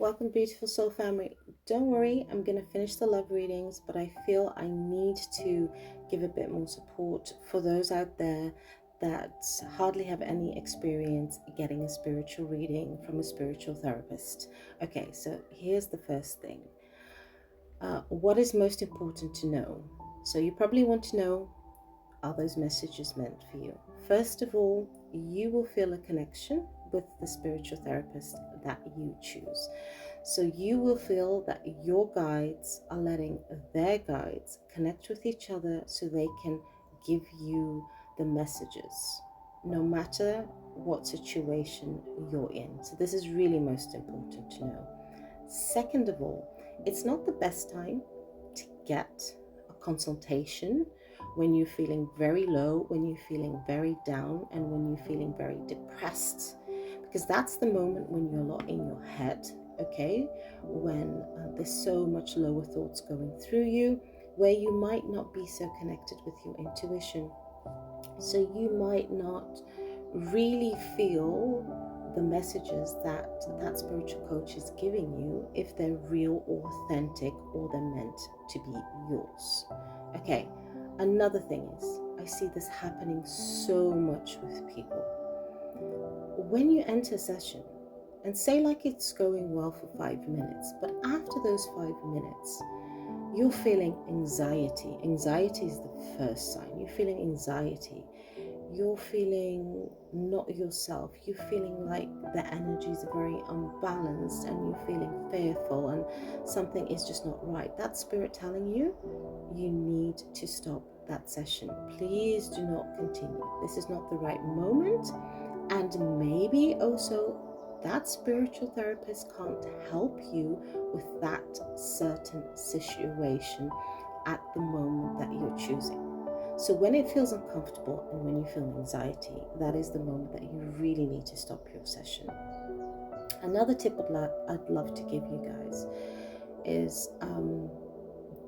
Welcome, beautiful soul family. Don't worry, I'm going to finish the love readings, but I feel I need to give a bit more support for those out there that hardly have any experience getting a spiritual reading from a spiritual therapist. Okay, so here's the first thing. What is most important to know? So you probably want to know, are those messages meant for you? First of all, you will feel a connection with the spiritual therapist that you choose. So you will feel that your guides are letting their guides connect with each other so they can give you the messages, no matter what situation you're in. So this is really most important to know. Second of all, it's not the best time to get a consultation when you're feeling very low, when you're feeling very down, and when you're feeling very depressed, because that's the moment when you're a lot in your head, okay? When there's so much lower thoughts going through you, where you might not be so connected with your intuition. So you might not really feel the messages that spiritual coach is giving you, if they're real or authentic, or they're meant to be yours. Okay, another thing is, I see this happening so much with people. When you enter a session, and say like it's going well for 5 minutes, but after those 5 minutes, you're feeling anxiety. Anxiety is the first sign. You're feeling anxiety. You're feeling not yourself. You're feeling like the energies are very unbalanced, and you're feeling fearful, and something is just not right. That's spirit telling you, you need to stop that session. Please do not continue. This is not the right moment. And maybe also that spiritual therapist can't help you with that certain situation at the moment that you're choosing. So when it feels uncomfortable and when you feel anxiety, that is the moment that you really need to stop your session. Another tip I'd love to give you guys is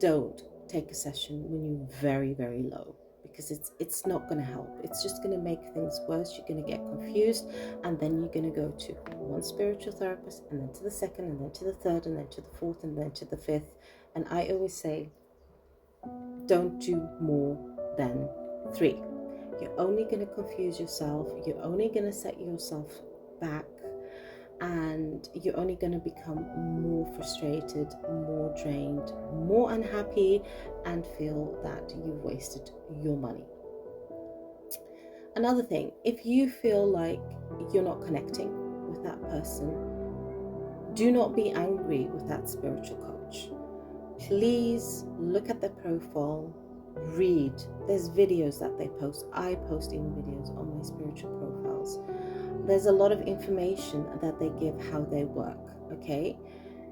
don't take a session when you're very, very low, because it's not going to help. It's just going to make things worse. You're going to get confused, and then you're going to go to one spiritual therapist, and then to the second, and then to the third, and then to the fourth, and then to the fifth. And I always say, don't do more than 3. You're only going to confuse yourself. You're only going to set yourself back, and you're only going to become more frustrated, more drained, more unhappy, and feel that you've wasted your money. Another thing, if you feel like you're not connecting with that person, do not be angry with that spiritual coach. Please look at their profile, read. There's videos that they post. I post even videos on my spiritual profiles. There's a lot of information that they give how they work, okay?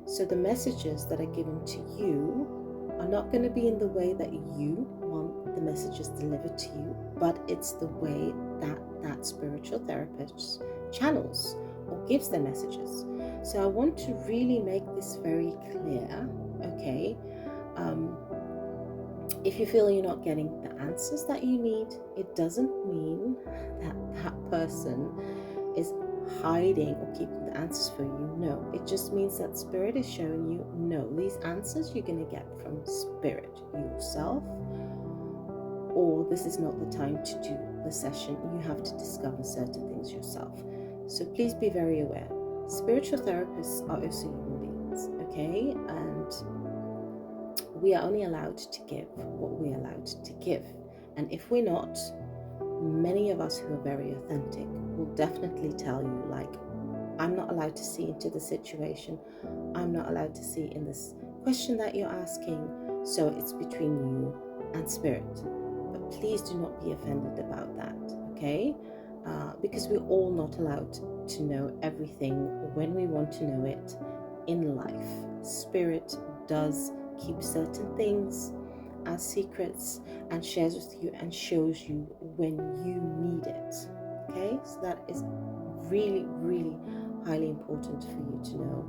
So the messages that are given to you are not going to be in the way that you want the messages delivered to you, but it's the way that that spiritual therapist channels or gives their messages. So I want to really make this very clear, okay? If you feel you're not getting the answers that you need, it doesn't mean that that person is hiding or keeping the answers for you. No, it just means that spirit is showing you, no, these answers you're going to get from spirit yourself, or this is not the time to do the session. You have to discover certain things yourself. So please be very aware. Spiritual therapists are also human beings, okay? And we are only allowed to give what we're allowed to give. And if we're not, many of us who are very authentic will definitely tell you, like, I'm not allowed to see into the situation. I'm not allowed to see in this question that you're asking. So it's between you and spirit. But please do not be offended about that, okay? Because we're all not allowed to know everything when we want to know it in life. Spirit does keep certain things as secrets and shares with you and shows you when you need it. Okay, so that is really, really highly important for you to know.